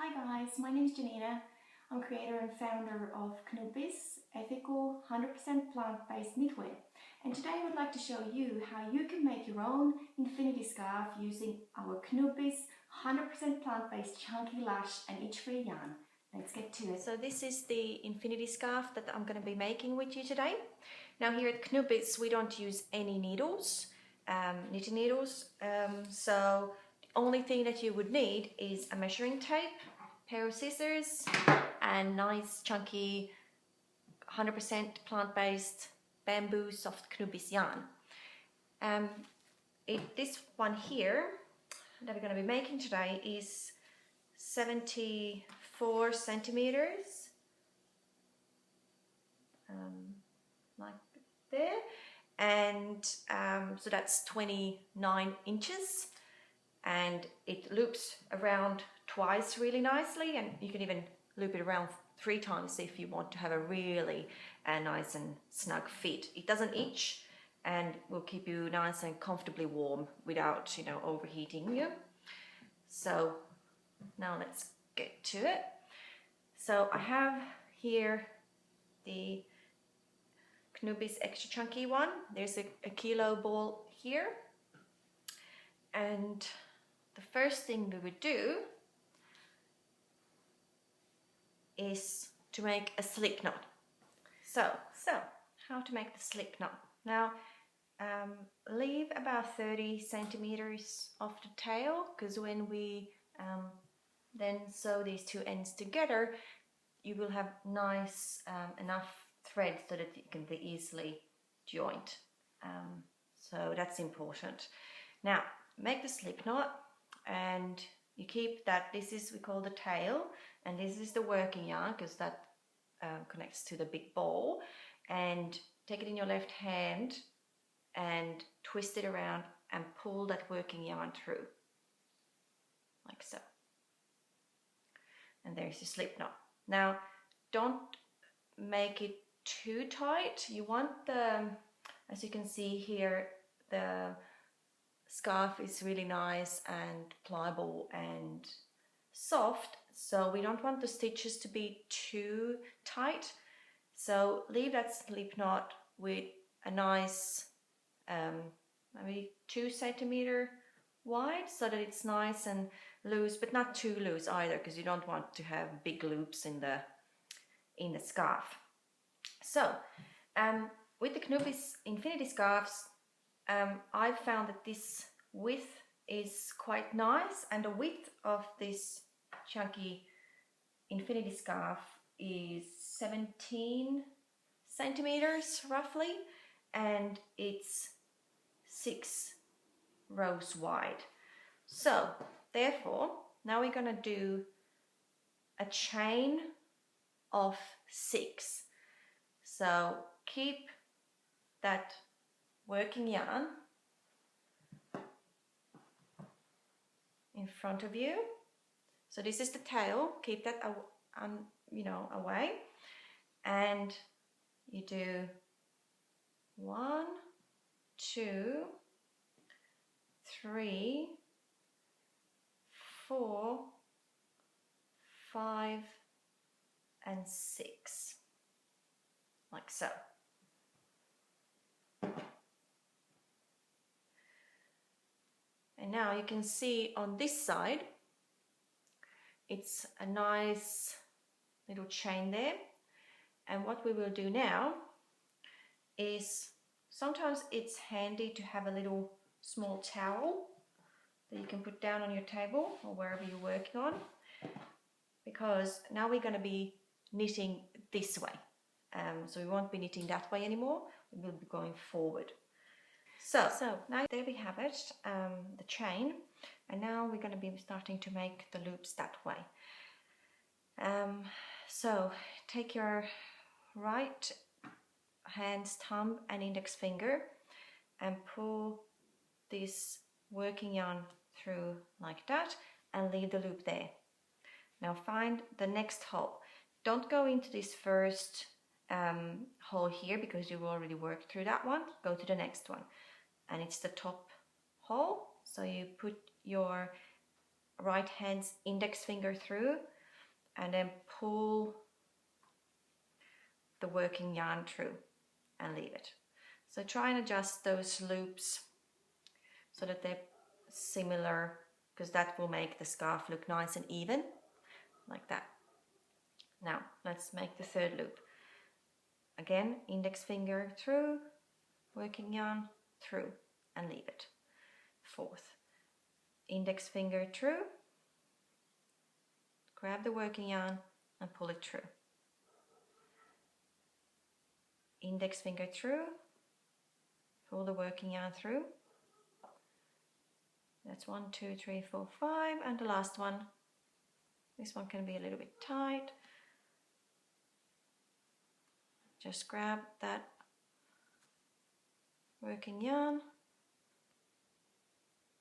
Hi guys, my name is Janina. I'm creator and founder of Knübbis, ethical 100% plant-based knitwear. And today I would like to show you how you can make your own infinity scarf using our Knübbis 100% plant-based chunky lash and itch-free yarn. Let's get to it. So this is the infinity scarf that I'm going to be making with you today. Now here at Knübbis we don't use any needles, knitting needles, so the only thing that you would need is a measuring tape, pair of scissors and nice chunky 100% plant-based bamboo soft Knübbis yarn. This one here that we're going to be making today is 74 centimeters, like there, and so that's 29 inches, and it loops around twice really nicely, and you can even loop it around 3 times if you want to have a really nice and snug fit. It doesn't itch and will keep you nice and comfortably warm without, you know, overheating you. So now let's get to it. So I have here the Knübbis extra chunky one. There's a kilo ball here, and the first thing we would do is to make a slip knot. So how to make the slip knot? Now leave about 30 centimeters of the tail, because when we then sew these two ends together, you will have nice enough thread so that it can be easily joined. So that's important. Now make the slip knot, and you keep that. This is, we call the tail, and this is the working yarn, because that connects to the big ball. And take it in your left hand and twist it around and pull that working yarn through, like so. And there's your slip knot. Now don't make it too tight. You want the, as you can see here, the scarf is really nice and pliable and soft, so we don't want the stitches to be too tight. So leave that slip knot with a nice maybe 2 centimeter wide, so that it's nice and loose, but not too loose either, because you don't want to have big loops in the scarf. So with the Knübbis infinity scarves, I've found that this width is quite nice, and the width of this chunky infinity scarf is 17 centimeters roughly, and it's 6 rows wide. So therefore now we're going to do a chain of 6. So keep that working yarn in front of you. So this is the tail, keep that away, and you do 1, 2, 3, 4, 5 and 6, like so. And now you can see on this side it's a nice little chain there. And what we will do now is, sometimes it's handy to have a little small towel that you can put down on your table or wherever you're working on, because now we're going to be knitting this way. So we won't be knitting that way anymore, we will be going forward. So now there we have it, the chain, and now we're going to be starting to make the loops that way. So take your right hand's thumb and index finger and pull this working yarn through like that and leave the loop there. Now find the next hole. Don't go into this first hole here, because you've already worked through that one. Go to the next one, and it's the top hole. So you put your right hand's index finger through and then pull the working yarn through and leave it. So try and adjust those loops so that they're similar, because that will make the scarf look nice and even, like that. Now let's make the third loop. Again, index finger through, working yarn through and leave it. Fourth, index finger through, grab the working yarn and pull it through. Index finger through, pull the working yarn through. That's 1, 2, 3, 4, 5, and the last one. This one can be a little bit tight. Just grab that working yarn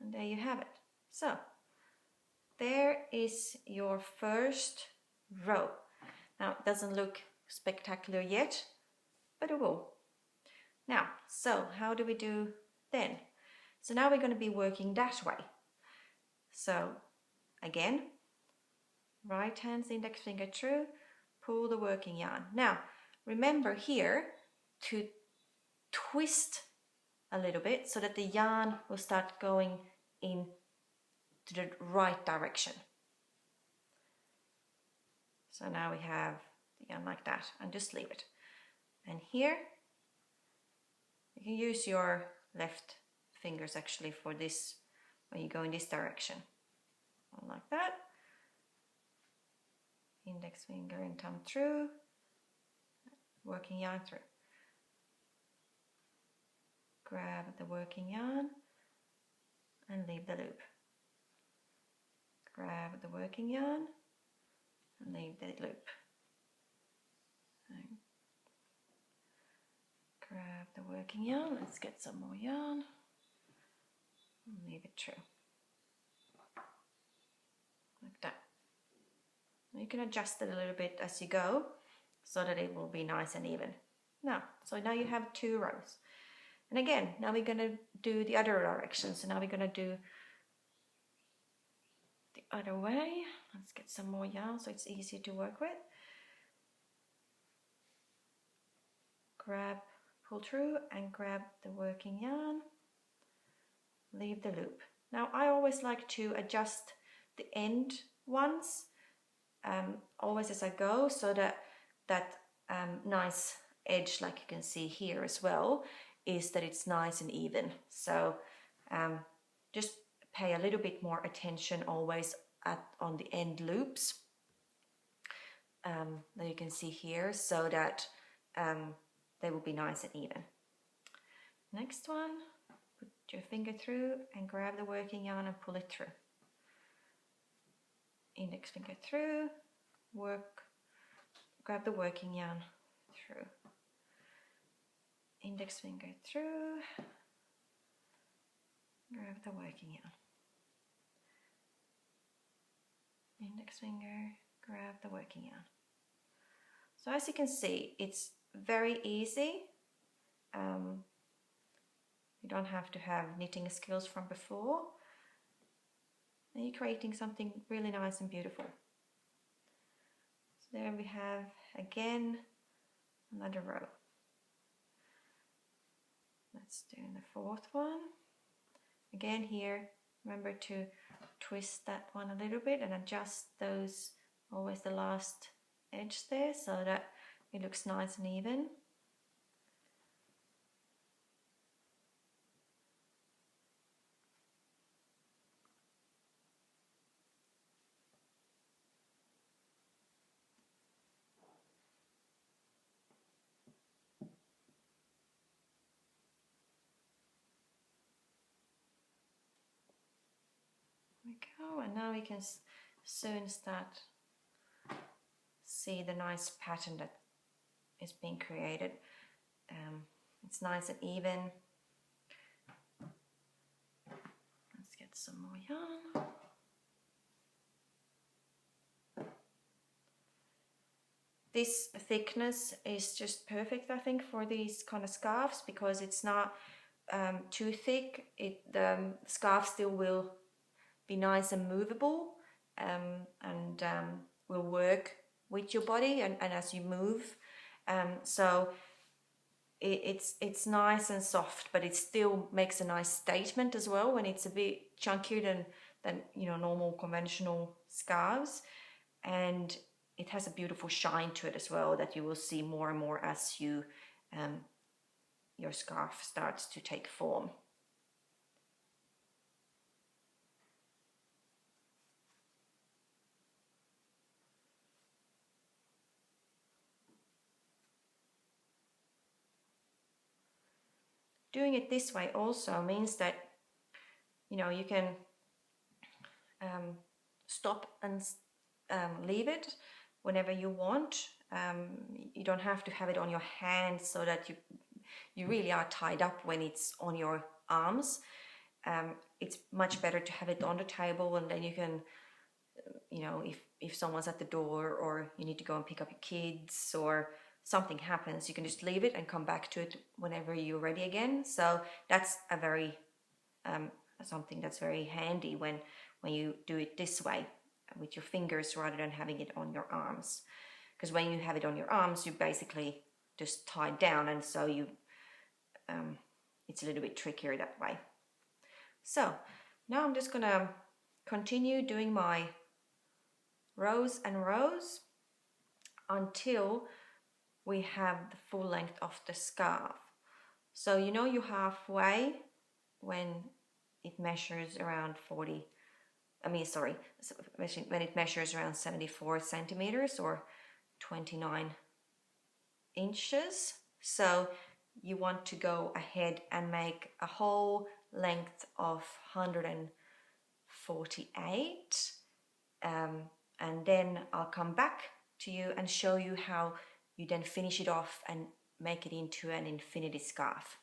and there you have it. So there is your first row. Now it doesn't look spectacular yet, but it will. Now, so how do we do then? So now we're going to be working that way. So again, right hand's index finger through, pull the working yarn. Now remember here to twist a little bit so that the yarn will start going in to the right direction. So now we have the yarn like that, and just leave it. And here you can use your left fingers actually for this, when you go in this direction. Like that. Index finger and thumb through, working yarn through. Grab the working yarn and leave the loop. Grab the working yarn and leave the loop. And grab the working yarn, let's get some more yarn and leave it through. Like that. You can adjust it a little bit as you go so that it will be nice and even. Now, so now you have 2 rows. And again, now we're going to do the other direction. So now we're going to do the other way. Let's get some more yarn so it's easier to work with. Grab, pull through and grab the working yarn. Leave the loop. Now I always like to adjust the end ones always as I go, so that that nice edge, like you can see here as well, is that it's nice and even. So just pay a little bit more attention always on the end loops that you can see here, so that they will be nice and even. Next one, put your finger through and grab the working yarn and pull it through. Index finger through, grab the working yarn through. Index finger through, grab the working yarn. Index finger, grab the working yarn. So as you can see, it's very easy. You don't have to have knitting skills from before. And you're creating something really nice and beautiful. So there we have again another row. Let's do the 4th one. Again here, remember to twist that one a little bit and adjust those, always the last edge there, so that it looks nice and even. There we go, and now we can soon start see the nice pattern that is being created. It's nice and even. Let's get some more yarn. This thickness is just perfect, I think, for these kind of scarves, because it's not too thick. The scarf still will be nice and movable, and will work with your body and as you move. So it's nice and soft, but it still makes a nice statement as well when it's a bit chunkier than normal conventional scarves, and it has a beautiful shine to it as well that you will see more and more as your scarf starts to take form. Doing it this way also means that you can stop and leave it whenever you want. You don't have to have it on your hands so that you really are tied up when it's on your arms. It's much better to have it on the table, and then you can, if someone's at the door or you need to go and pick up your kids or something happens, you can just leave it and come back to it whenever you're ready again. So that's a very something that's very handy when you do it this way with your fingers rather than having it on your arms. Because when you have it on your arms, you basically just tied down, and so it's a little bit trickier that way. So now I'm just gonna continue doing my rows and rows until we have the full length of the scarf. So you're halfway when it measures around when it measures around 74 centimeters or 29 inches. So you want to go ahead and make a whole length of 148, and then I'll come back to you and show you how you then finish it off and make it into an infinity scarf.